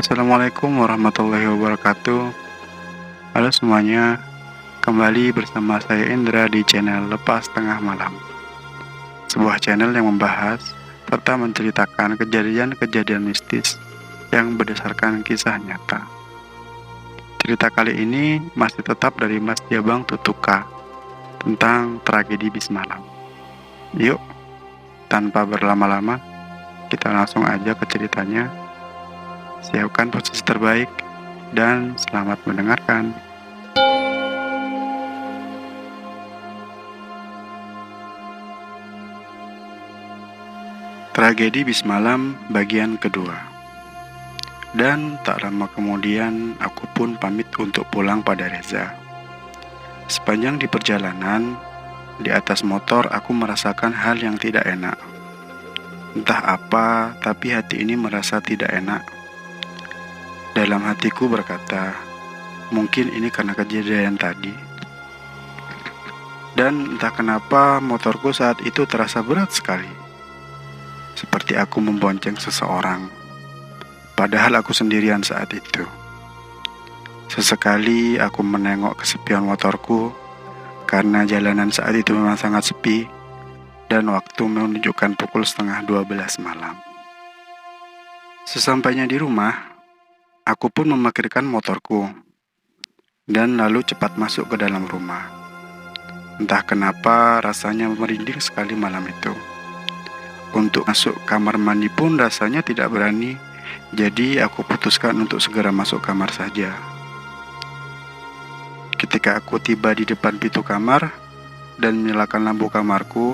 Assalamualaikum warahmatullahi wabarakatuh. Halo semuanya, kembali bersama saya Indra di channel Lepas Tengah Malam. Sebuah channel yang membahas serta menceritakan kejadian-kejadian mistis yang berdasarkan kisah nyata. Cerita kali ini masih tetap dari Mas Jabang Tutuka tentang tragedi bis malam. Yuk, tanpa berlama-lama, kita langsung aja ke ceritanya. Siapkan posisi terbaik dan selamat mendengarkan. Tragedi bis malam bagian kedua. Dan tak lama kemudian aku pun pamit untuk pulang pada Reza. Sepanjang di perjalanan, di atas motor aku merasakan hal yang tidak enak. Entah apa, tapi hati ini merasa tidak enak. Dalam hatiku berkata, mungkin ini karena kejadian tadi. Dan entah kenapa motorku saat itu terasa berat sekali. Seperti aku membonceng seseorang. Padahal aku sendirian saat itu. Sesekali aku menengok kesepian motorku karena jalanan saat itu memang sangat sepi dan waktu menunjukkan pukul 11:30 malam. Sesampainya di rumah, aku pun memarkirkan motorku dan lalu cepat masuk ke dalam rumah. Entah kenapa rasanya merinding sekali malam itu. Untuk masuk kamar mandi pun rasanya tidak berani, jadi aku putuskan untuk segera masuk kamar saja. Ketika aku tiba di depan pintu kamar dan menyalakan lampu kamarku,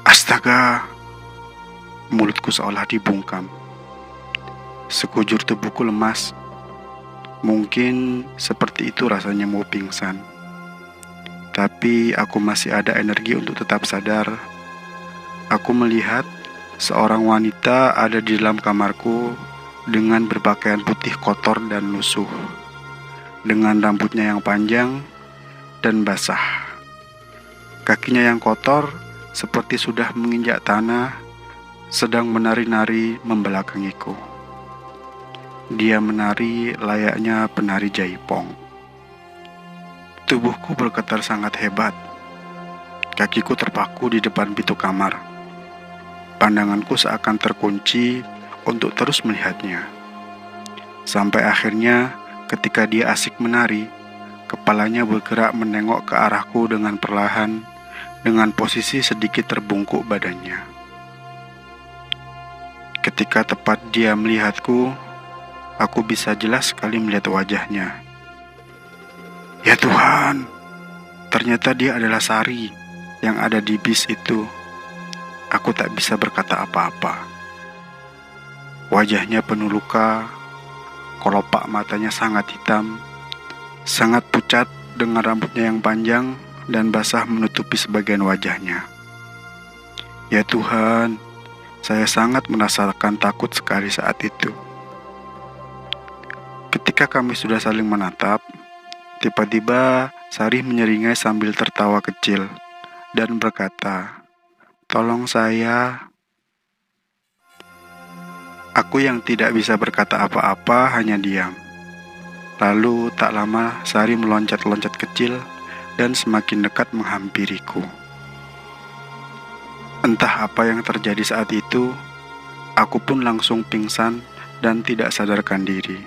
astaga, mulutku seolah dibungkam. Sekujur tubuhku lemas. Mungkin seperti itu rasanya mau pingsan. Tapi aku masih ada energi untuk tetap sadar. Aku melihat seorang wanita ada di dalam kamarku dengan berpakaian putih kotor dan lusuh, dengan rambutnya yang panjang dan basah. Kakinya yang kotor seperti sudah menginjak tanah, sedang menari-nari membelakangiku. Dia menari layaknya penari jaipong. Tubuhku bergetar sangat hebat. Kakiku terpaku di depan pintu kamar. Pandanganku seakan terkunci untuk terus melihatnya. Sampai akhirnya ketika dia asik menari, kepalanya bergerak menengok ke arahku dengan perlahan, dengan posisi sedikit terbungkuk badannya. Ketika tepat dia melihatku, aku bisa jelas sekali melihat wajahnya. Ya Tuhan, ternyata dia adalah Sari yang ada di bis itu. Aku tak bisa berkata apa-apa. Wajahnya penuh luka, kelopak matanya sangat hitam, sangat pucat dengan rambutnya yang panjang dan basah menutupi sebagian wajahnya. Ya Tuhan, saya sangat merasakan takut sekali saat itu. Ketika kami sudah saling menatap, tiba-tiba Sari menyeringai sambil tertawa kecil dan berkata, "Tolong saya." Aku yang tidak bisa berkata apa-apa hanya diam. Lalu tak lama Sari meloncat-loncat kecil dan semakin dekat menghampiriku. Entah apa yang terjadi saat itu, aku pun langsung pingsan dan tidak sadarkan diri.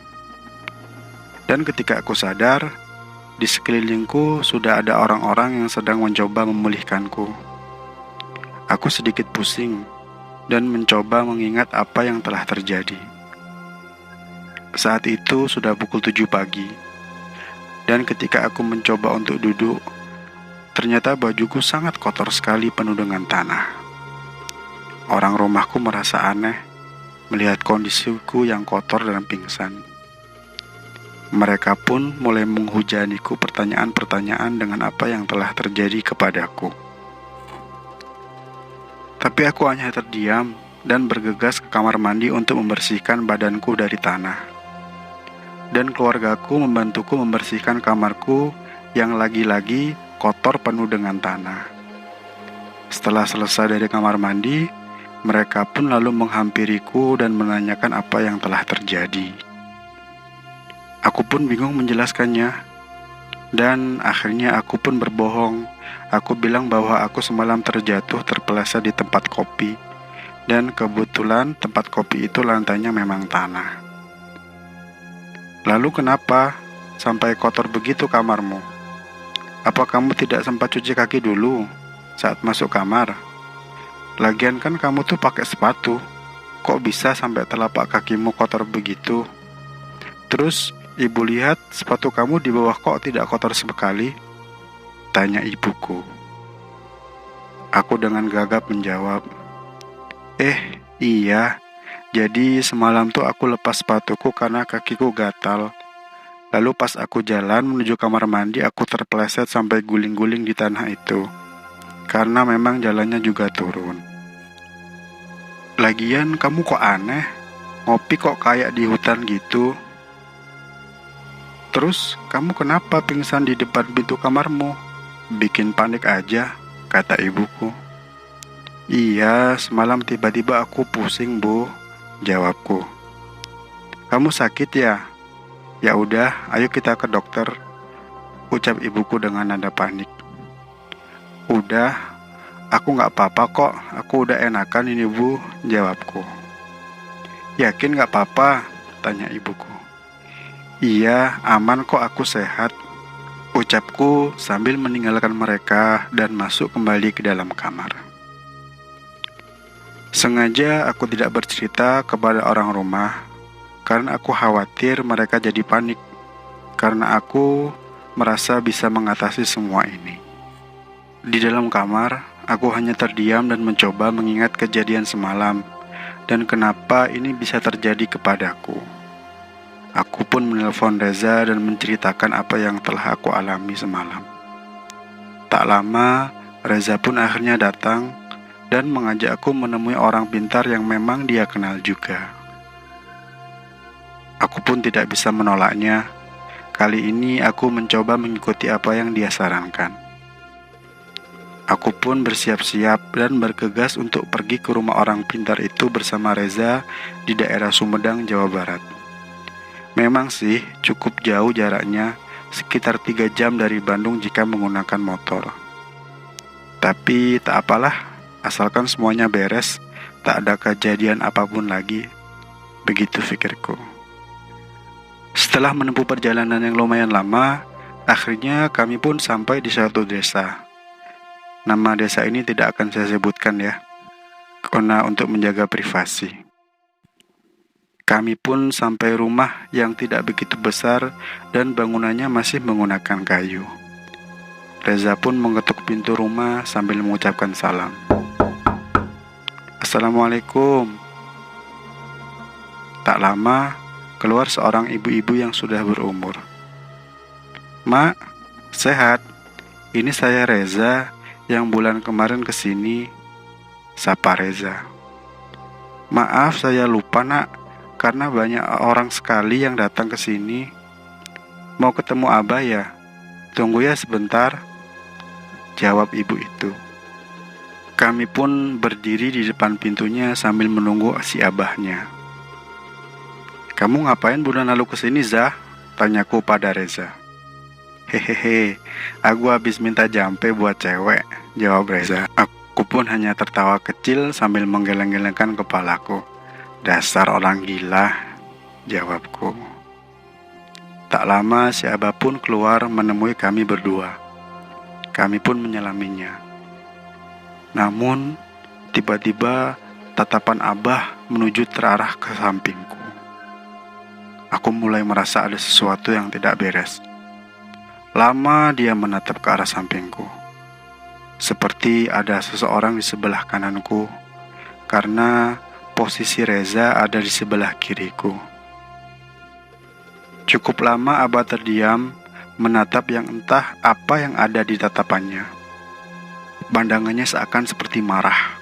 Dan ketika aku sadar, di sekelilingku sudah ada orang-orang yang sedang mencoba memulihkanku. Aku sedikit pusing dan mencoba mengingat apa yang telah terjadi. Saat itu sudah pukul 7 pagi, dan ketika aku mencoba untuk duduk, ternyata bajuku sangat kotor sekali penuh dengan tanah. Orang rumahku merasa aneh melihat kondisiku yang kotor dan pingsan. Mereka pun mulai menghujaniku pertanyaan-pertanyaan dengan apa yang telah terjadi kepadaku. Tapi aku hanya terdiam dan bergegas ke kamar mandi untuk membersihkan badanku dari tanah. Dan keluargaku membantuku membersihkan kamarku yang lagi-lagi kotor penuh dengan tanah. Setelah selesai dari kamar mandi, mereka pun lalu menghampiriku dan menanyakan apa yang telah terjadi. Aku pun bingung menjelaskannya, dan akhirnya aku pun berbohong. Aku bilang bahwa aku semalam terjatuh terpeleset di tempat kopi, dan kebetulan tempat kopi itu lantainya memang tanah. Lalu kenapa sampai kotor begitu kamarmu? Apa kamu tidak sempat cuci kaki dulu saat masuk kamar? Lagian kan kamu tuh pakai sepatu. Kok bisa sampai telapak kakimu kotor begitu? Terus ibu lihat sepatu kamu di bawah kok tidak kotor sekali? Tanya ibuku. Aku dengan gagap menjawab, iya. Jadi semalam tuh aku lepas sepatuku karena kakiku gatal. Lalu pas aku jalan menuju kamar mandi, aku terpeleset sampai guling-guling di tanah itu. Karena memang jalannya juga turun. Lagian kamu kok aneh? Ngopi kok kayak di hutan gitu? Terus kamu kenapa pingsan di depan pintu kamarmu? Bikin panik aja, kata ibuku. Iya, semalam tiba-tiba aku pusing, Bu, jawabku. Kamu sakit ya? Ya udah, ayo kita ke dokter, ucap ibuku dengan nada panik. Udah, aku gak apa-apa kok, aku udah enakan ini, Bu, jawabku. Yakin gak apa-apa? Tanya ibuku. Iya, aman kok, aku sehat, ucapku sambil meninggalkan mereka dan masuk kembali ke dalam kamar. Sengaja aku tidak bercerita kepada orang rumah karena aku khawatir mereka jadi panik, karena aku merasa bisa mengatasi semua ini. Di dalam kamar, aku hanya terdiam dan mencoba mengingat kejadian semalam dan kenapa ini bisa terjadi kepadaku. Aku pun menelpon Reza dan menceritakan apa yang telah aku alami semalam. Tak lama, Reza pun akhirnya datang dan mengajak aku menemui orang pintar yang memang dia kenal juga. Aku pun tidak bisa menolaknya. Kali ini aku mencoba mengikuti apa yang dia sarankan. Aku pun bersiap-siap dan bergegas untuk pergi ke rumah orang pintar itu bersama Reza di daerah Sumedang, Jawa Barat. Memang sih cukup jauh jaraknya, sekitar 3 jam dari Bandung jika menggunakan motor. Tapi tak apalah, asalkan semuanya beres, tak ada kejadian apapun lagi. Begitu pikirku. Setelah menempuh perjalanan yang lumayan lama, akhirnya kami pun sampai di suatu desa. Nama desa ini tidak akan saya sebutkan ya, karena untuk menjaga privasi. Kami pun sampai rumah yang tidak begitu besar dan bangunannya masih menggunakan kayu. Reza pun mengetuk pintu rumah sambil mengucapkan salam. Assalamualaikum. Tak lama, keluar seorang ibu-ibu yang sudah berumur. Mak, sehat? Ini saya Reza yang bulan kemarin kesini, sapa Reza. Maaf saya lupa nak, karena banyak orang sekali yang datang ke sini. Mau ketemu Abah ya? Tunggu ya sebentar, jawab ibu itu. Kami pun berdiri di depan pintunya sambil menunggu si abahnya. Kamu ngapain bulan lalu kesini, Zah? Tanyaku pada Reza. Hehehe, aku habis minta jampe buat cewek, jawab Reza. Aku pun hanya tertawa kecil sambil menggeleng-gelengkan kepalaku. Dasar orang gila, jawabku. Tak lama si abah pun keluar menemui kami berdua. Kami pun menyelaminya. Namun, tiba-tiba tatapan abah menuju terarah ke sampingku. Aku mulai merasa ada sesuatu yang tidak beres. Lama dia menatap ke arah sampingku, seperti ada seseorang di sebelah kananku, karena posisi Reza ada di sebelah kiriku. Cukup lama Abah terdiam, menatap yang entah apa yang ada di tatapannya. Pandangannya seakan seperti marah.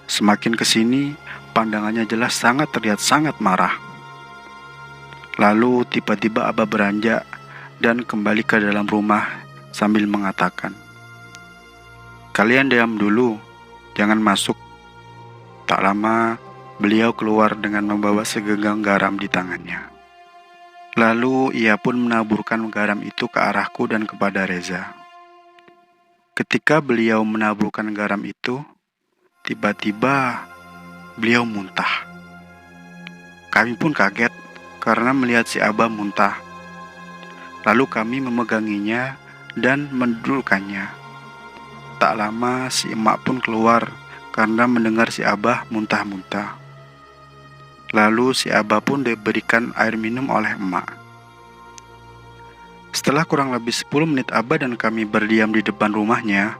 Semakin kesini, pandangannya jelas terlihat sangat marah. Lalu tiba-tiba Abah beranjak dan kembali ke dalam rumah sambil mengatakan, "Kalian diam dulu, jangan masuk." Tak lama, beliau keluar dengan membawa segenggam garam di tangannya. Lalu ia pun menaburkan garam itu ke arahku dan kepada Reza. Ketika beliau menaburkan garam itu, tiba-tiba beliau muntah. Kami pun kaget karena melihat si Abah muntah. Lalu kami memeganginya dan mendudukkannya. Tak lama si emak pun keluar karena mendengar si Abah muntah-muntah. Lalu si Abah pun diberikan air minum oleh emak. Setelah kurang lebih 10 menit Abah dan kami berdiam di depan rumahnya,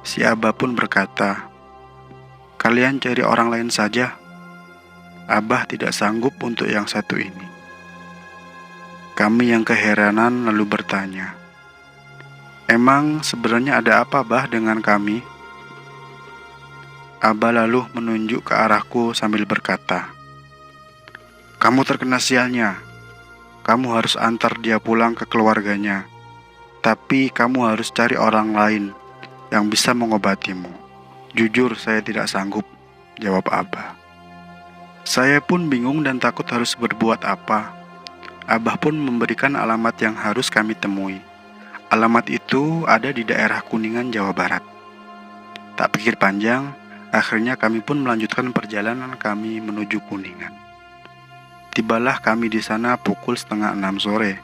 si Abah pun berkata, "Kalian cari orang lain saja. Abah tidak sanggup untuk yang satu ini." Kami yang keheranan lalu bertanya, "Emang sebenarnya ada apa, Bah, dengan kami?" Abah lalu menunjuk ke arahku sambil berkata, "Kamu terkena sialnya. Kamu harus antar dia pulang ke keluarganya. Tapi kamu harus cari orang lain yang bisa mengobatimu." "Jujur saya tidak sanggup," jawab Abah. Saya pun bingung dan takut harus berbuat apa. Abah pun memberikan alamat yang harus kami temui. Alamat itu ada di daerah Kuningan, Jawa Barat. Tak pikir panjang, akhirnya kami pun melanjutkan perjalanan kami menuju Kuningan. Tibalah kami di sana pukul 5:30 sore.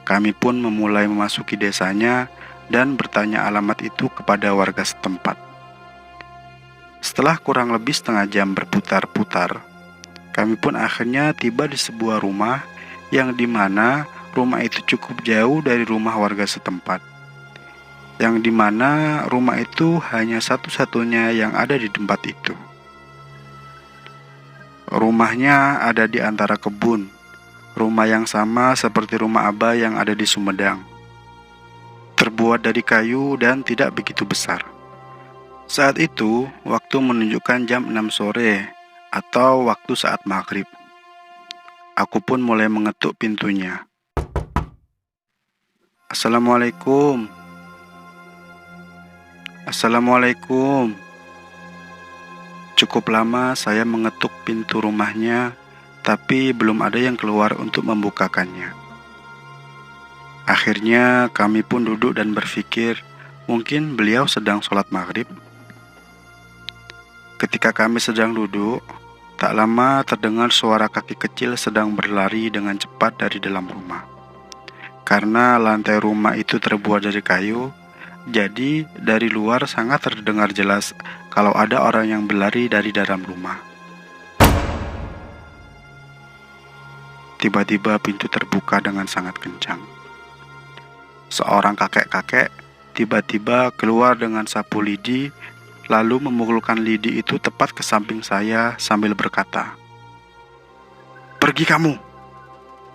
Kami pun memulai memasuki desanya dan bertanya alamat itu kepada warga setempat. Setelah kurang lebih setengah jam berputar-putar, kami pun akhirnya tiba di sebuah rumah yang dimana rumah itu cukup jauh dari rumah warga setempat, yang dimana rumah itu hanya satu-satunya yang ada di tempat itu. Rumahnya ada di antara kebun, rumah yang sama seperti rumah Abah yang ada di Sumedang, terbuat dari kayu dan tidak begitu besar. Saat itu, waktu menunjukkan jam 6 sore atau waktu saat maghrib. Aku pun mulai mengetuk pintunya. "Assalamualaikum. Assalamualaikum." Cukup lama saya mengetuk pintu rumahnya, tapi belum ada yang keluar untuk membukakannya. Akhirnya kami pun duduk dan berpikir, mungkin beliau sedang sholat maghrib. Ketika kami sedang duduk, tak lama terdengar suara kaki kecil sedang berlari dengan cepat dari dalam rumah. Karena lantai rumah itu terbuat dari kayu, jadi dari luar sangat terdengar jelas kalau ada orang yang berlari dari dalam rumah. Tiba-tiba pintu terbuka dengan sangat kencang. Seorang kakek-kakek tiba-tiba keluar dengan sapu lidi, lalu memukulkan lidi itu tepat ke samping saya sambil berkata, "Pergi kamu!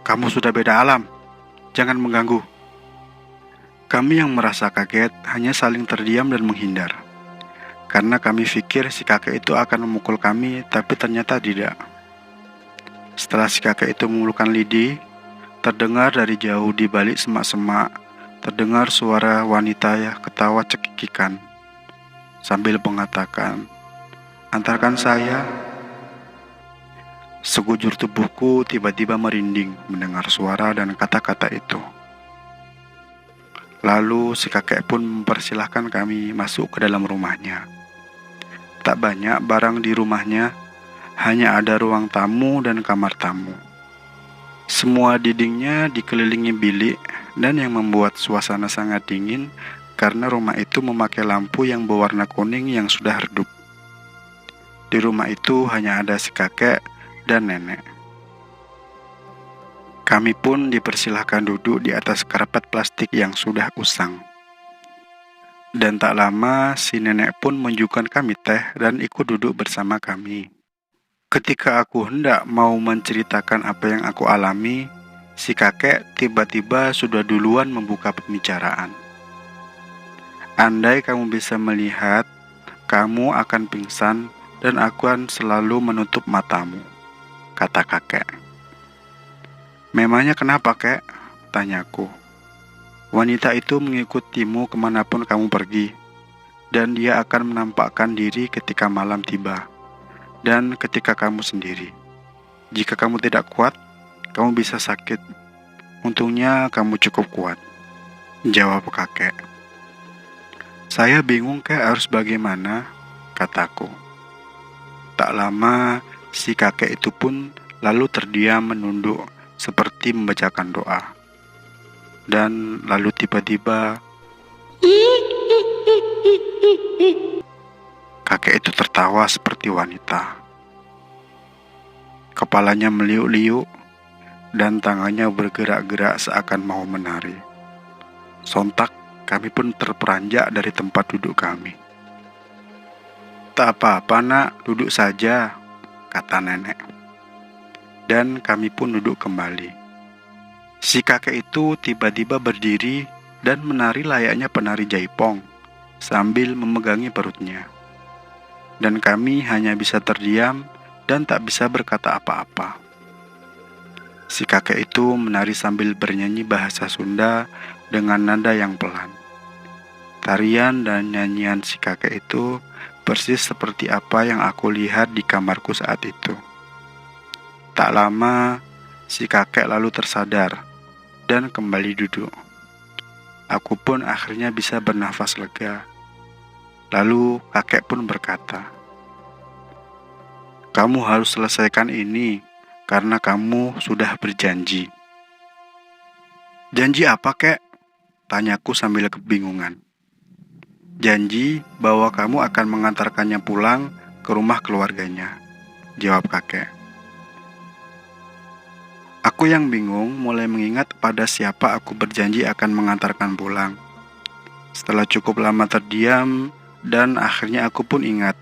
Kamu sudah beda alam. Jangan mengganggu." Kami yang merasa kaget hanya saling terdiam dan menghindar. Karena kami pikir si kakek itu akan memukul kami, tapi ternyata tidak. Setelah si kakek itu memukulkan lidi, terdengar dari jauh di balik semak-semak, terdengar suara wanita ketawa cekikikan sambil mengatakan, "Antarkan saya." Sekujur tubuhku tiba-tiba merinding mendengar suara dan kata-kata itu. Lalu si kakek pun mempersilahkan kami masuk ke dalam rumahnya. Tak banyak barang di rumahnya, hanya ada ruang tamu dan kamar tamu. Semua dindingnya dikelilingi bilik dan yang membuat suasana sangat dingin karena rumah itu memakai lampu yang berwarna kuning yang sudah redup. Di rumah itu hanya ada si kakek dan nenek. Kami pun dipersilahkan duduk di atas karpet plastik yang sudah usang. Dan tak lama si nenek pun menunjukkan kami teh dan ikut duduk bersama kami. Ketika aku hendak mau menceritakan apa yang aku alami, si kakek tiba-tiba sudah duluan membuka pembicaraan. Andai kamu bisa melihat, kamu akan pingsan dan aku akan selalu menutup matamu, kata kakek. Memangnya kenapa, kek? Tanyaku. Wanita itu mengikutimu kemanapun kamu pergi, dan dia akan menampakkan diri ketika malam tiba, dan ketika kamu sendiri. Jika kamu tidak kuat, kamu bisa sakit. Untungnya kamu cukup kuat, jawab kakek. Saya bingung, kek, harus bagaimana, kataku. Tak lama, si kakek itu pun lalu terdiam menunduk seperti membacakan doa. Dan lalu tiba-tiba kakek itu tertawa seperti wanita. Kepalanya meliuk-liuk dan tangannya bergerak-gerak seakan mau menari. Sontak kami pun terperanjak dari tempat duduk kami. Tak apa-apa nak, duduk saja, kata nenek. Dan kami pun duduk kembali. Si kakek itu tiba-tiba berdiri dan menari layaknya penari jaipong sambil memegangi perutnya. Dan kami hanya bisa terdiam dan tak bisa berkata apa-apa. Si kakek itu menari sambil bernyanyi bahasa Sunda dengan nada yang pelan. Tarian dan nyanyian si kakek itu persis seperti apa yang aku lihat di kamarku saat itu. Tak lama, si kakek lalu tersadar dan kembali duduk. Aku pun akhirnya bisa bernafas lega. Lalu kakek pun berkata, "Kamu harus selesaikan ini karena kamu sudah berjanji." "Janji apa, kek?" tanyaku sambil kebingungan. "Janji bahwa kamu akan mengantarkannya pulang ke rumah keluarganya," jawab kakek. Aku yang bingung mulai mengingat pada siapa aku berjanji akan mengantarkan pulang. Setelah cukup lama terdiam dan akhirnya aku pun ingat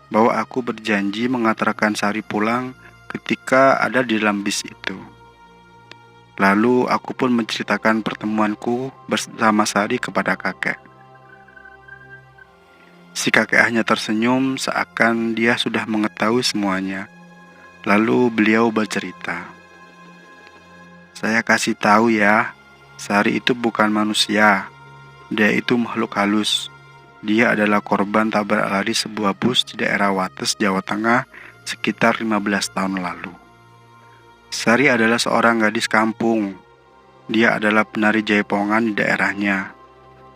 bahwa aku berjanji mengantarkan Sari pulang ketika ada di dalam bis itu. Lalu aku pun menceritakan pertemuanku bersama Sari kepada kakek. Si kakek hanya tersenyum seakan dia sudah mengetahui semuanya. Lalu beliau bercerita. "Saya kasih tahu ya, Sari itu bukan manusia. Dia itu makhluk halus. Dia adalah korban tabrak lari sebuah bus di daerah Wates, Jawa Tengah sekitar 15 tahun lalu. Sari adalah seorang gadis kampung. Dia adalah penari jaipongan di daerahnya.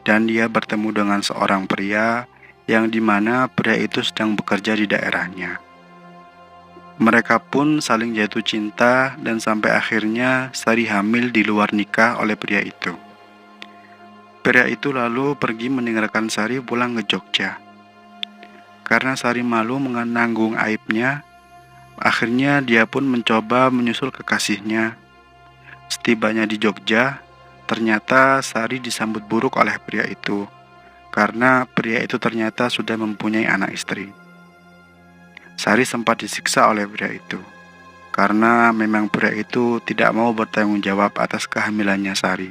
Dan dia bertemu dengan seorang pria yang dimana pria itu sedang bekerja di daerahnya. Mereka pun saling jatuh cinta dan sampai akhirnya Sari hamil di luar nikah oleh pria itu. Pria itu lalu pergi meninggalkan Sari pulang ke Jogja. Karena Sari malu menanggung aibnya, akhirnya dia pun mencoba menyusul kekasihnya. Setibanya di Jogja, ternyata Sari disambut buruk oleh pria itu, karena pria itu ternyata sudah mempunyai anak istri. Sari sempat disiksa oleh pria itu, karena memang pria itu tidak mau bertanggung jawab atas kehamilannya Sari.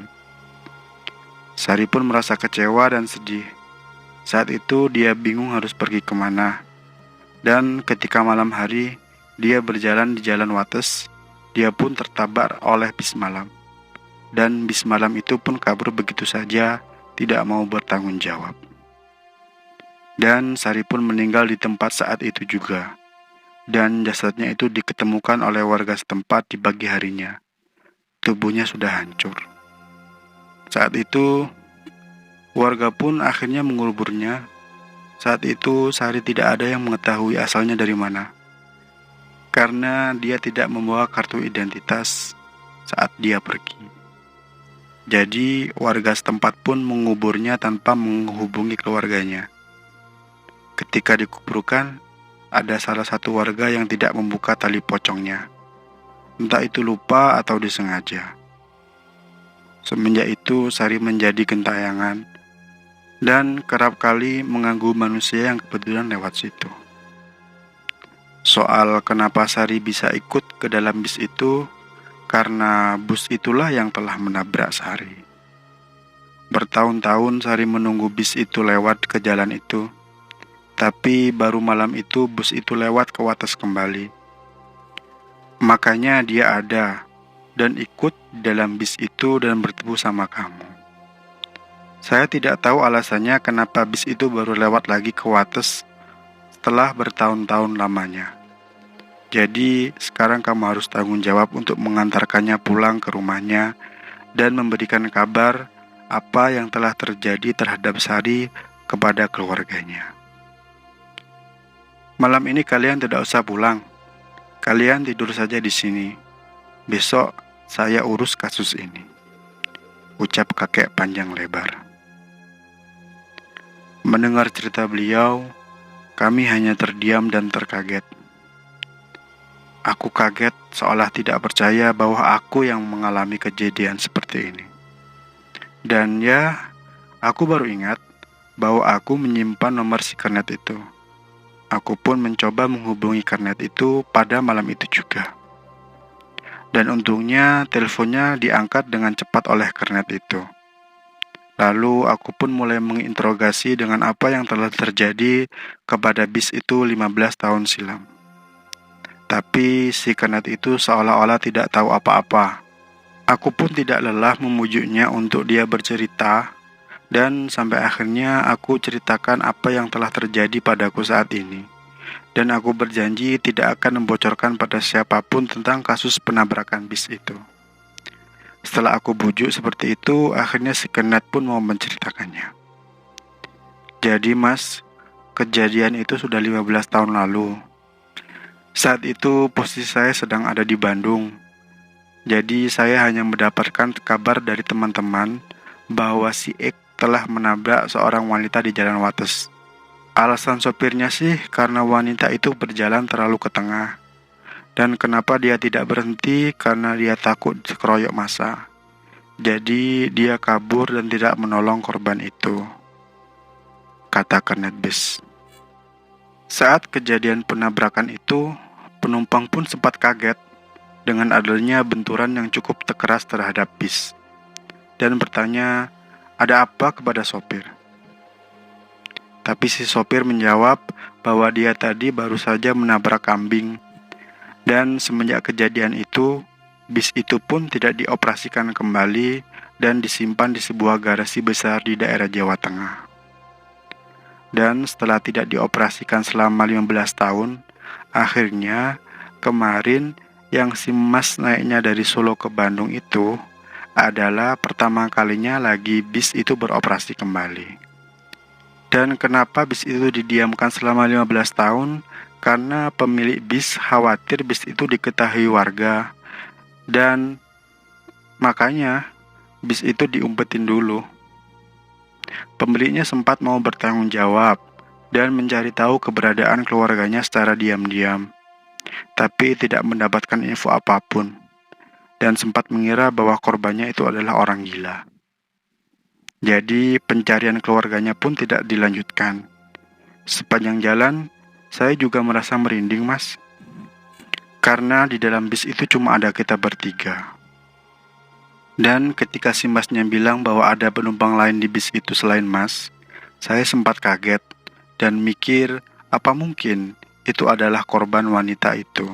Sari pun merasa kecewa dan sedih. Saat itu dia bingung harus pergi kemana. Dan ketika malam hari, dia berjalan di jalan Wates, dia pun tertabrak oleh bis malam. Dan bis malam itu pun kabur begitu saja, tidak mau bertanggung jawab. Dan Sari pun meninggal di tempat saat itu juga. Dan jasadnya itu diketemukan oleh warga setempat di pagi harinya. Tubuhnya sudah hancur. Saat itu, warga pun akhirnya menguburnya. Saat itu Sari tidak ada yang mengetahui asalnya dari mana. Karena dia tidak membawa kartu identitas saat dia pergi. Jadi warga setempat pun menguburnya tanpa menghubungi keluarganya. Ketika dikuburkan, ada salah satu warga yang tidak membuka tali pocongnya. entah itu lupa atau disengaja. Semenjak itu Sari menjadi gentayangan dan kerap kali mengganggu manusia yang kebetulan lewat situ. Soal kenapa Sari bisa ikut ke dalam bis itu, karena bus itulah yang telah menabrak Sari. Bertahun-tahun Sari menunggu bis itu lewat ke jalan itu, tapi baru malam itu bus itu lewat ke Wates kembali. Makanya dia ada dan ikut dalam bis itu dan bertemu sama kamu. Saya tidak tahu alasannya kenapa bis itu baru lewat lagi ke Wates setelah bertahun-tahun lamanya. Jadi sekarang kamu harus tanggung jawab untuk mengantarkannya pulang ke rumahnya dan memberikan kabar apa yang telah terjadi terhadap Sari kepada keluarganya. Malam ini kalian tidak usah pulang. Kalian tidur saja di sini. Besok saya urus kasus ini, ucap kakek panjang lebar. Mendengar cerita beliau, kami hanya terdiam dan terkaget. Aku kaget seolah tidak percaya bahwa aku yang mengalami kejadian seperti ini. Dan ya, aku baru ingat bahwa aku menyimpan nomor si kernet itu. Aku pun mencoba menghubungi kernet itu pada malam itu juga. Dan untungnya teleponnya diangkat dengan cepat oleh kernet itu. Lalu aku pun mulai menginterogasi dengan apa yang telah terjadi kepada bis itu 15 tahun silam. Tapi si kernet itu seolah-olah tidak tahu apa-apa. Aku pun tidak lelah memujuknya untuk dia bercerita, dan sampai akhirnya aku ceritakan apa yang telah terjadi padaku saat ini. Dan aku berjanji tidak akan membocorkan pada siapapun tentang kasus penabrakan bis itu. Setelah aku bujuk seperti itu, akhirnya si kernet pun mau menceritakannya. Jadi mas, kejadian itu sudah 15 tahun lalu. Saat itu posisi saya sedang ada di Bandung. Jadi saya hanya mendapatkan kabar dari teman-teman bahwa si X telah menabrak seorang wanita di Jalan Wates. Alasan sopirnya sih karena wanita itu berjalan terlalu ke tengah. Dan kenapa dia tidak berhenti karena dia takut dikeroyok massa. Jadi dia kabur dan tidak menolong korban itu, kata kernet bis. Saat kejadian penabrakan itu, penumpang pun sempat kaget dengan adanya benturan yang cukup keras terhadap bis. Dan bertanya, ada apa kepada sopir? Tapi si sopir menjawab bahwa dia tadi baru saja menabrak kambing. Dan semenjak kejadian itu, bis itu pun tidak dioperasikan kembali dan disimpan di sebuah garasi besar di daerah Jawa Tengah. Dan setelah tidak dioperasikan selama 15 tahun, akhirnya kemarin yang si Mas naiknya dari Solo ke Bandung itu adalah pertama kalinya lagi bis itu beroperasi kembali. Dan kenapa bis itu didiamkan selama 15 tahun? Karena pemilik bis khawatir bis itu diketahui warga. Dan makanya bis itu diumpetin dulu. Pemiliknya sempat mau bertanggung jawab dan mencari tahu keberadaan keluarganya secara diam-diam. Tapi tidak mendapatkan info apapun. Dan sempat mengira bahwa korbannya itu adalah orang gila. Jadi pencarian keluarganya pun tidak dilanjutkan. Sepanjang jalan, saya juga merasa merinding mas. Karena di dalam bis itu cuma ada kita bertiga. Dan ketika si masnya bilang bahwa ada penumpang lain di bis itu selain mas, saya sempat kaget dan mikir apa mungkin itu adalah korban wanita itu.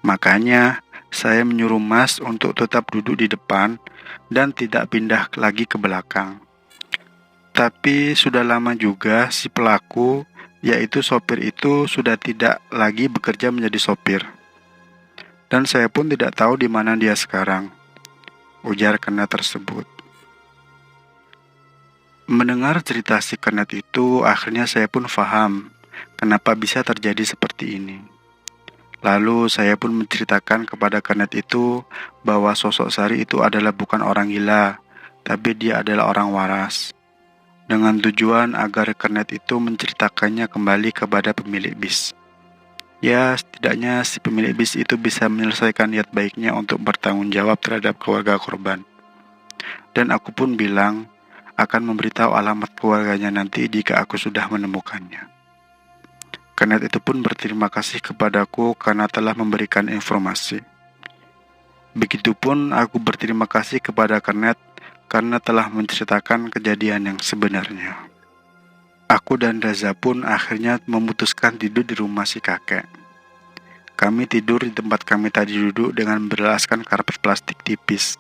Makanya saya menyuruh mas untuk tetap duduk di depan dan tidak pindah lagi ke belakang. Tapi sudah lama juga si pelaku, yaitu sopir itu sudah tidak lagi bekerja menjadi sopir. Dan saya pun tidak tahu di mana dia sekarang, ujar kernet tersebut. Mendengar cerita si kernet itu, akhirnya saya pun paham kenapa bisa terjadi seperti ini. Lalu saya pun menceritakan kepada kernet itu bahwa sosok Sari itu adalah bukan orang gila, tapi dia adalah orang waras. Dengan tujuan agar kernet itu menceritakannya kembali kepada pemilik bis. Ya, setidaknya si pemilik bis itu bisa menyelesaikan niat baiknya untuk bertanggung jawab terhadap keluarga korban. Dan aku pun bilang akan memberitahu alamat keluarganya nanti jika aku sudah menemukannya. Kernet itu pun berterima kasih kepadaku karena telah memberikan informasi. Begitupun aku berterima kasih kepada Kernet karena telah menceritakan kejadian yang sebenarnya. Aku dan Reza pun akhirnya memutuskan tidur di rumah si kakek. Kami tidur di tempat kami tadi duduk dengan beralaskan karpet plastik tipis.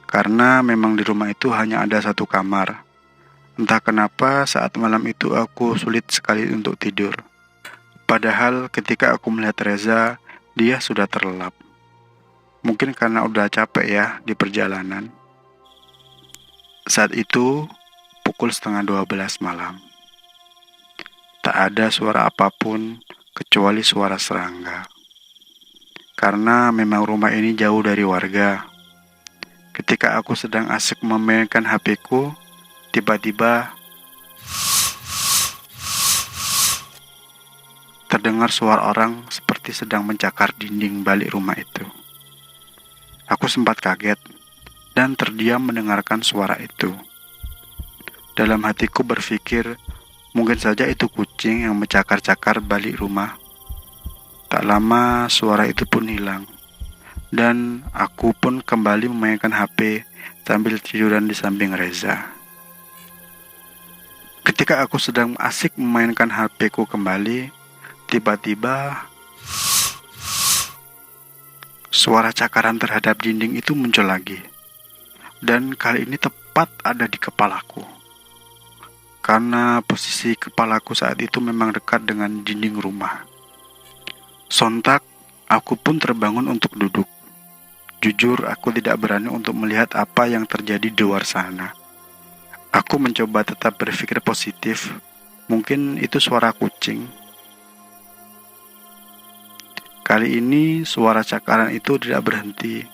Karena memang di rumah itu hanya ada satu kamar. Entah kenapa saat malam itu aku sulit sekali untuk tidur. Padahal ketika aku melihat Reza, dia sudah terlelap. Mungkin karena udah capek ya di perjalanan. Saat itu pukul 11:30 malam. Tak ada suara apapun kecuali suara serangga. Karena memang rumah ini jauh dari warga. Ketika aku sedang asik memainkan HP-ku, tiba-tiba terdengar suara orang seperti sedang mencakar dinding balik rumah itu. Aku sempat kaget dan terdiam mendengarkan suara itu. Dalam hatiku berpikir, mungkin saja itu kucing yang mencakar-cakar balik rumah. Tak lama suara itu pun hilang. Dan aku pun kembali memainkan HP sambil tiduran di samping Reza. Ketika aku sedang asik memainkan HP-ku kembali, tiba-tiba suara cakaran terhadap dinding itu muncul lagi. Dan kali ini tepat ada di kepalaku. Karena posisi kepalaku saat itu memang dekat dengan dinding rumah. Sontak, aku pun terbangun untuk duduk. Jujur, aku tidak berani untuk melihat apa yang terjadi di luar sana. Aku mencoba tetap berpikir positif. Mungkin itu suara kucing. Kali ini suara cakaran itu tidak berhenti.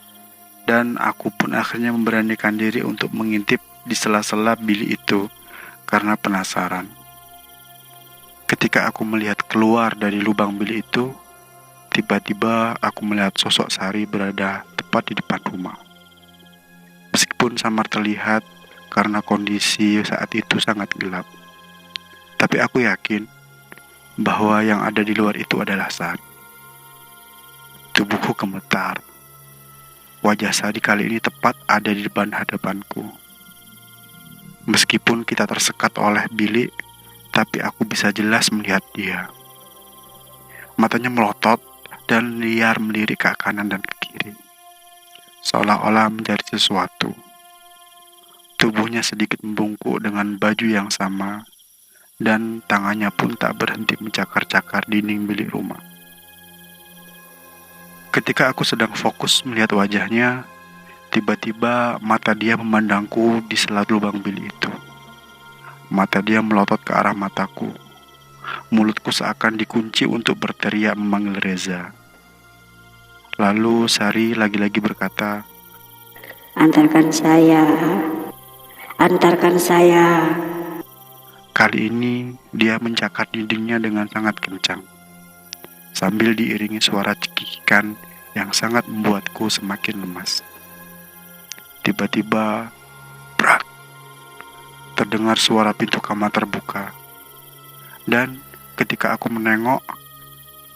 Dan aku pun akhirnya memberanikan diri untuk mengintip di sela-sela bilik itu karena penasaran. Ketika aku melihat keluar dari lubang bilik itu, tiba-tiba aku melihat sosok Sari berada tepat di depan rumah. Meskipun samar terlihat karena kondisi saat itu sangat gelap. Tapi aku yakin bahwa yang ada di luar itu adalah Sari. Tubuhku gemetar. Wajah Sari kali ini tepat ada di depan hadapanku. Meskipun kita tersekat oleh bilik, tapi aku bisa jelas melihat dia. Matanya melotot dan liar melirik ke kanan dan ke kiri, seolah-olah mencari sesuatu. Tubuhnya sedikit membungkuk dengan baju yang sama, dan tangannya pun tak berhenti mencakar-cakar dinding bilik rumah. Ketika aku sedang fokus melihat wajahnya, tiba-tiba mata dia memandangku di sela lubang bilik itu. Mata dia melotot ke arah mataku. Mulutku seakan dikunci untuk berteriak memanggil Reza. Lalu Sari lagi-lagi berkata, "Antarkan saya, antarkan saya." Kali ini dia mencakar dindingnya dengan sangat kencang, sambil diiringi suara cekikikan yang sangat membuatku semakin lemas. Tiba-tiba, brak, terdengar suara pintu kamar terbuka. Dan ketika aku menengok,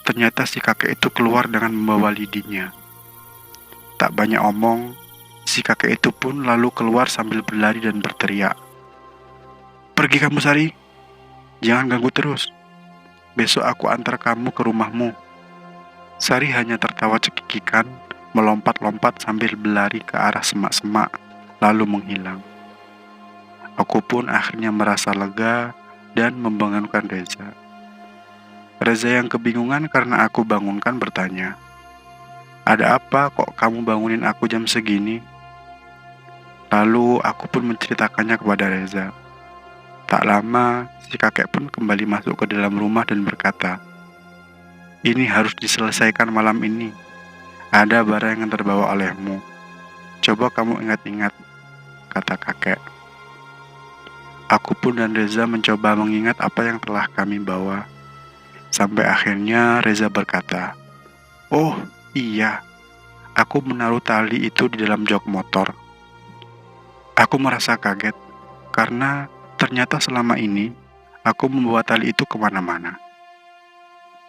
ternyata si kakek itu keluar dengan membawa lidinya. Tak banyak omong, si kakek itu pun lalu keluar sambil berlari dan berteriak, "Pergi kamu Sari, jangan ganggu terus. Besok aku antar kamu ke rumahmu." Sari hanya tertawa cekikikan, melompat-lompat sambil berlari ke arah semak-semak, lalu menghilang. Aku pun akhirnya merasa lega dan membangunkan Reza. Reza yang kebingungan karena aku bangunkan bertanya, "Ada apa kok kamu bangunin aku jam segini?" Lalu aku pun menceritakannya kepada Reza. Tak lama, si kakek pun kembali masuk ke dalam rumah dan berkata, "Ini harus diselesaikan malam ini. Ada barang yang terbawa olehmu. Coba kamu ingat-ingat," kata kakek. Aku pun dan Reza mencoba mengingat apa yang telah kami bawa. Sampai akhirnya Reza berkata, "Oh iya, aku menaruh tali itu di dalam jok motor." Aku merasa kaget karena ternyata selama ini aku membawa tali itu kemana-mana.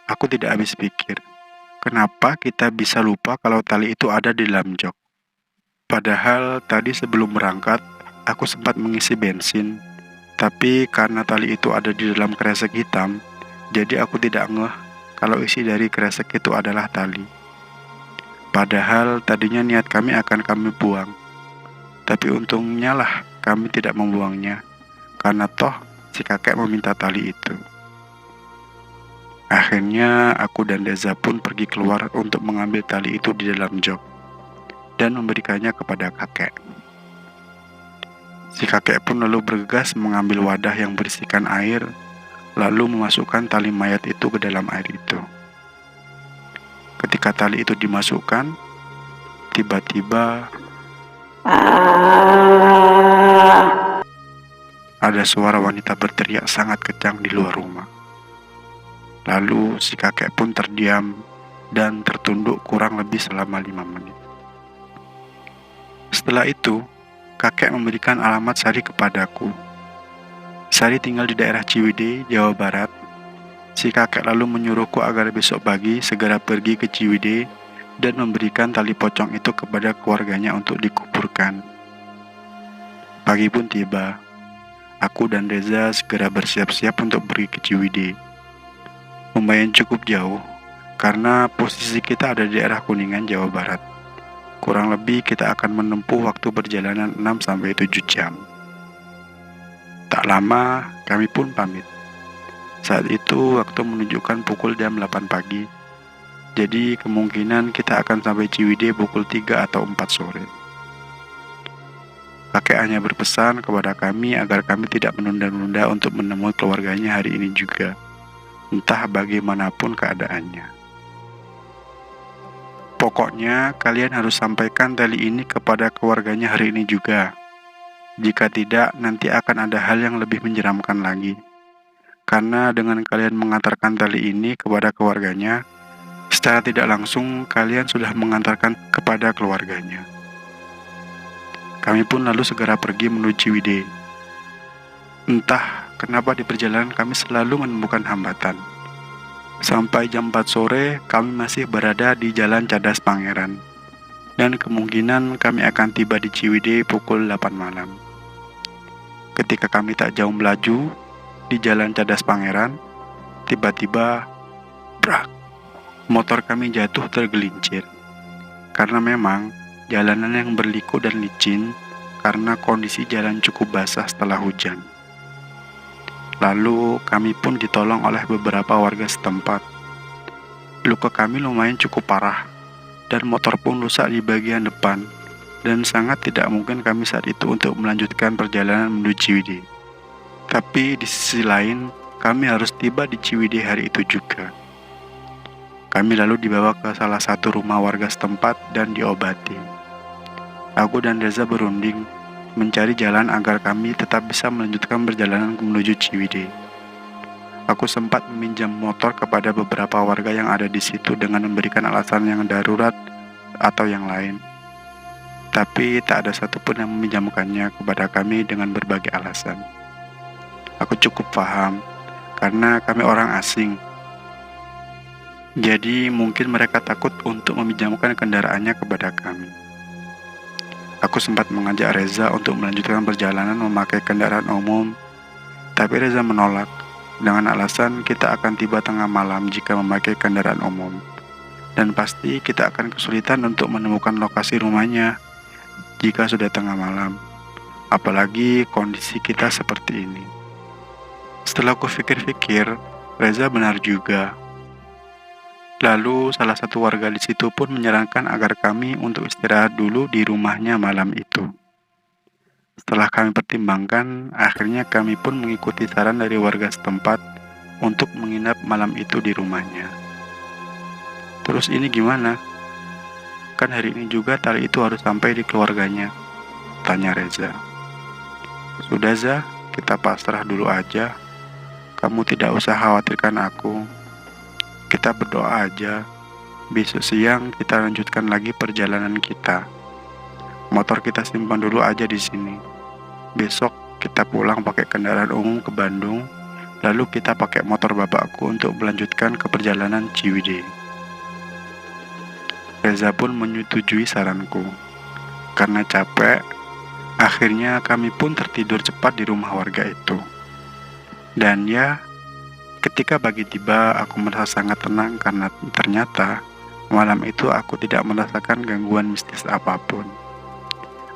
Aku tidak habis pikir, kenapa kita bisa lupa kalau tali itu ada di dalam jok. Padahal tadi sebelum berangkat, aku sempat mengisi bensin, tapi karena tali itu ada di dalam kresek hitam, jadi aku tidak ngeh kalau isi dari kresek itu adalah tali. Padahal tadinya niat kami akan kami buang, tapi untungnya lah kami tidak membuangnya, karena toh si kakek meminta tali itu. Akhirnya aku dan Reza pun pergi keluar untuk mengambil tali itu di dalam jok dan memberikannya kepada kakek. Si kakek pun lalu bergegas mengambil wadah yang berisikan air, lalu memasukkan tali mayat itu ke dalam air itu. Ketika tali itu dimasukkan, tiba-tiba ada suara wanita berteriak sangat kencang di luar rumah. Lalu si kakek pun terdiam dan tertunduk kurang lebih selama 5 menit. Setelah itu, kakek memberikan alamat Sari kepadaku. Sari tinggal di daerah Ciwidey, Jawa Barat. Si kakek lalu menyuruhku agar besok pagi segera pergi ke Ciwidey dan memberikan tali pocong itu kepada keluarganya untuk dikuburkan. Pagi pun tiba. Aku dan Reza segera bersiap-siap untuk pergi ke Ciwidey. Lumayan cukup jauh, karena posisi kita ada di daerah Kuningan, Jawa Barat. Kurang lebih kita akan menempuh waktu perjalanan 6-7 jam. Tak lama, kami pun pamit. Saat itu waktu menunjukkan pukul jam 8 pagi. Jadi kemungkinan kita akan sampai Ciwidey pukul 3 atau 4 sore. Kakek hanya berpesan kepada kami agar kami tidak menunda-nunda untuk menemui keluarganya hari ini juga, entah bagaimanapun keadaannya. Pokoknya kalian harus sampaikan tali ini kepada keluarganya hari ini juga. Jika tidak, nanti akan ada hal yang lebih menyeramkan lagi. Karena dengan kalian mengantarkan tali ini kepada keluarganya, secara tidak langsung kalian sudah mengantarkan kepada keluarganya. Kami pun lalu segera pergi menuju Ciwidey. Entah kenapa di perjalanan kami selalu menemukan hambatan. Sampai jam 4 sore kami masih berada di Jalan Cadas Pangeran. Dan kemungkinan kami akan tiba di Ciwidey pukul 8 malam. Ketika kami tak jauh melaju di Jalan Cadas Pangeran, tiba-tiba brak, motor kami jatuh tergelincir. Karena memang jalanan yang berliku dan licin karena kondisi jalan cukup basah setelah hujan. Lalu kami pun ditolong oleh beberapa warga setempat. Luka kami lumayan cukup parah, dan motor pun rusak di bagian depan, dan sangat tidak mungkin kami saat itu untuk melanjutkan perjalanan menuju Ciwidey. Tapi di sisi lain, kami harus tiba di Ciwidey hari itu juga. Kami lalu dibawa ke salah satu rumah warga setempat dan diobati. Aku dan Reza berunding mencari jalan agar kami tetap bisa melanjutkan perjalanan menuju Ciwidey. Aku sempat meminjam motor kepada beberapa warga yang ada di situ dengan memberikan alasan yang darurat atau yang lain. Tapi tak ada satupun yang meminjamkannya kepada kami dengan berbagai alasan. Aku cukup paham, karena kami orang asing. Jadi mungkin mereka takut untuk meminjamkan kendaraannya kepada kami. Aku sempat mengajak Reza untuk melanjutkan perjalanan memakai kendaraan umum, tapi Reza menolak dengan alasan kita akan tiba tengah malam jika memakai kendaraan umum, dan pasti kita akan kesulitan untuk menemukan lokasi rumahnya jika sudah tengah malam, apalagi kondisi kita seperti ini. Setelah aku pikir-pikir, Reza benar juga. Lalu salah satu warga di situ pun menyarankan agar kami untuk istirahat dulu di rumahnya malam itu. Setelah kami pertimbangkan, akhirnya kami pun mengikuti saran dari warga setempat untuk menginap malam itu di rumahnya. Terus ini gimana? Kan hari ini juga tali itu harus sampai di keluarganya, tanya Reza. Sudah Za, kita pasrah dulu aja. Kamu tidak usah khawatirkan aku. Kita berdoa aja, besok siang kita lanjutkan lagi perjalanan kita. Motor kita simpan dulu aja di sini. Besok kita pulang pakai kendaraan umum ke Bandung, lalu kita pakai motor bapakku untuk melanjutkan ke perjalanan Ciwidey. Reza pun menyetujui saranku. Karena capek, akhirnya kami pun tertidur cepat di rumah warga itu. Dan ya, ketika pagi tiba, aku merasa sangat tenang karena ternyata malam itu aku tidak merasakan gangguan mistis apapun.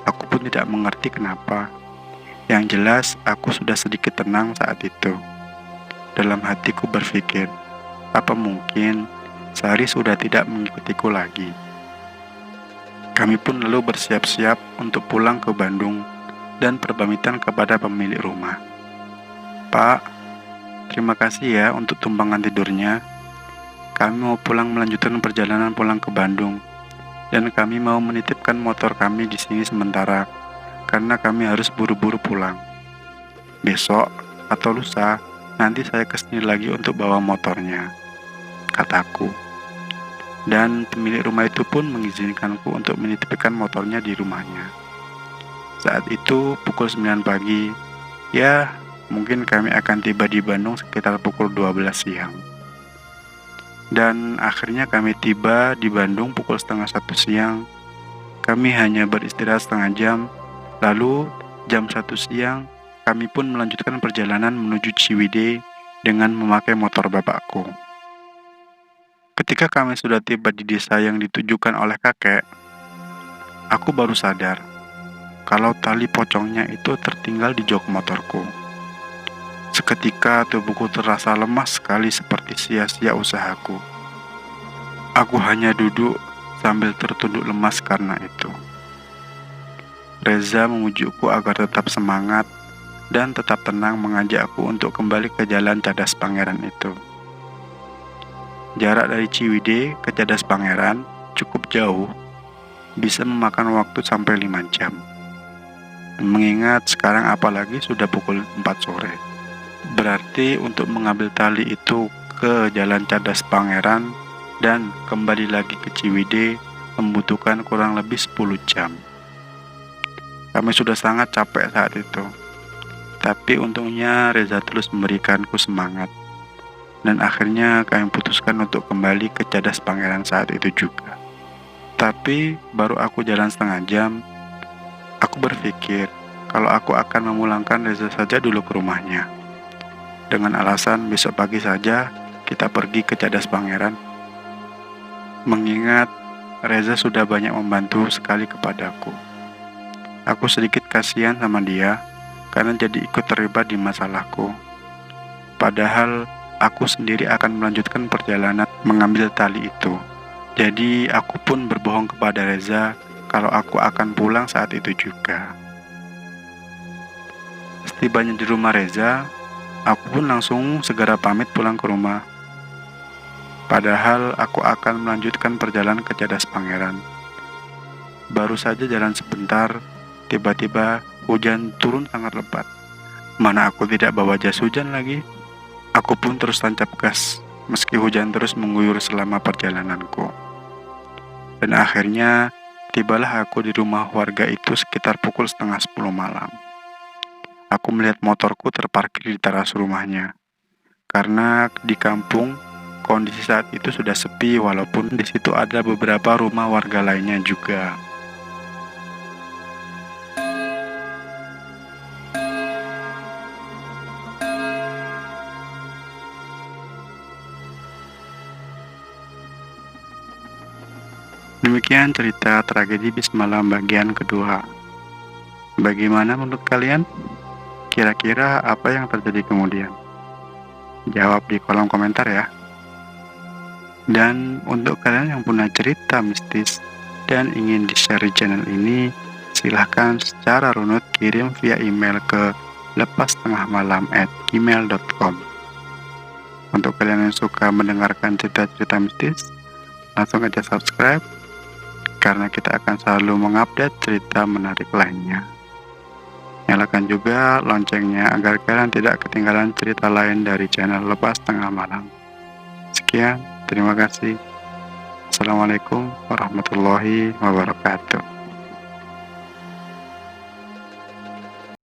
Aku pun tidak mengerti kenapa. Yang jelas, aku sudah sedikit tenang saat itu. Dalam hatiku berpikir, apa mungkin Sari sudah tidak mengikutiku lagi. Kami pun lalu bersiap-siap untuk pulang ke Bandung dan berpamitan kepada pemilik rumah. Pak, terima kasih ya untuk tumpangan tidurnya. Kami mau pulang melanjutkan perjalanan pulang ke Bandung. Dan kami mau menitipkan motor kami di sini sementara, karena kami harus buru-buru pulang. Besok atau lusa, nanti saya kesini lagi untuk bawa motornya, kataku. Dan pemilik rumah itu pun mengizinkanku untuk menitipkan motornya di rumahnya. Saat itu pukul 9 pagi, ya mungkin kami akan tiba di Bandung sekitar pukul 12 siang. Dan akhirnya kami tiba di Bandung pukul setengah 1 siang. Kami hanya beristirahat setengah jam. Lalu jam 1 siang kami pun melanjutkan perjalanan menuju Ciwidey dengan memakai motor bapakku. Ketika kami sudah tiba di desa yang ditujukan oleh kakek, aku baru sadar kalau tali pocongnya itu tertinggal di jok motorku. Seketika tubuhku terasa lemas sekali seperti sia-sia usahaku. Aku hanya duduk sambil tertunduk lemas karena itu. Reza memujukku agar tetap semangat dan tetap tenang mengajakku untuk kembali ke jalan Cadas Pangeran itu. Jarak dari Ciwidey ke Cadas Pangeran cukup jauh, bisa memakan waktu sampai 5 jam. Mengingat sekarang apalagi sudah pukul 4 sore. Berarti untuk mengambil tali itu ke jalan Cadas Pangeran dan kembali lagi ke Ciwidey membutuhkan kurang lebih 10 jam. Kami sudah sangat capek saat itu. Tapi untungnya Reza terus memberikanku semangat. Dan akhirnya kami putuskan untuk kembali ke Cadas Pangeran saat itu juga. Tapi baru aku jalan setengah jam, aku berpikir kalau aku akan memulangkan Reza saja dulu ke rumahnya. Dengan alasan besok pagi saja kita pergi ke Cadas Pangeran. Mengingat Reza sudah banyak membantu sekali kepadaku. Aku sedikit kasihan sama dia karena jadi ikut terlibat di masalahku. Padahal aku sendiri akan melanjutkan perjalanan mengambil tali itu. Jadi aku pun berbohong kepada Reza kalau aku akan pulang saat itu juga. Setibanya di rumah Reza, aku pun langsung segera pamit pulang ke rumah. Padahal aku akan melanjutkan perjalanan ke Cadas Pangeran. Baru saja jalan sebentar, tiba-tiba hujan turun sangat lebat. Mana aku tidak bawa jas hujan lagi. Aku pun terus tancap gas, meski hujan terus mengguyur selama perjalananku. Dan akhirnya, tibalah aku di rumah warga itu sekitar pukul 9:30 malam. Aku melihat motorku terparkir di teras rumahnya. Karena di kampung, kondisi saat itu sudah sepi walaupun di situ ada beberapa rumah warga lainnya juga. Demikian cerita tragedi bis malam bagian kedua. Bagaimana menurut kalian? Kira-kira apa yang terjadi kemudian? Jawab di kolom komentar ya. Dan untuk kalian yang punya cerita mistis dan ingin di-share di channel ini, silahkan secara runut kirim via email ke lepastengahmalam@gmail.com. Untuk kalian yang suka mendengarkan cerita-cerita mistis, langsung aja subscribe, karena kita akan selalu mengupdate cerita menarik lainnya. Nyalakan juga loncengnya agar kalian tidak ketinggalan cerita lain dari channel Lepas Tengah Malam. Sekian. Terima kasih. Assalamualaikum warahmatullahi wabarakatuh.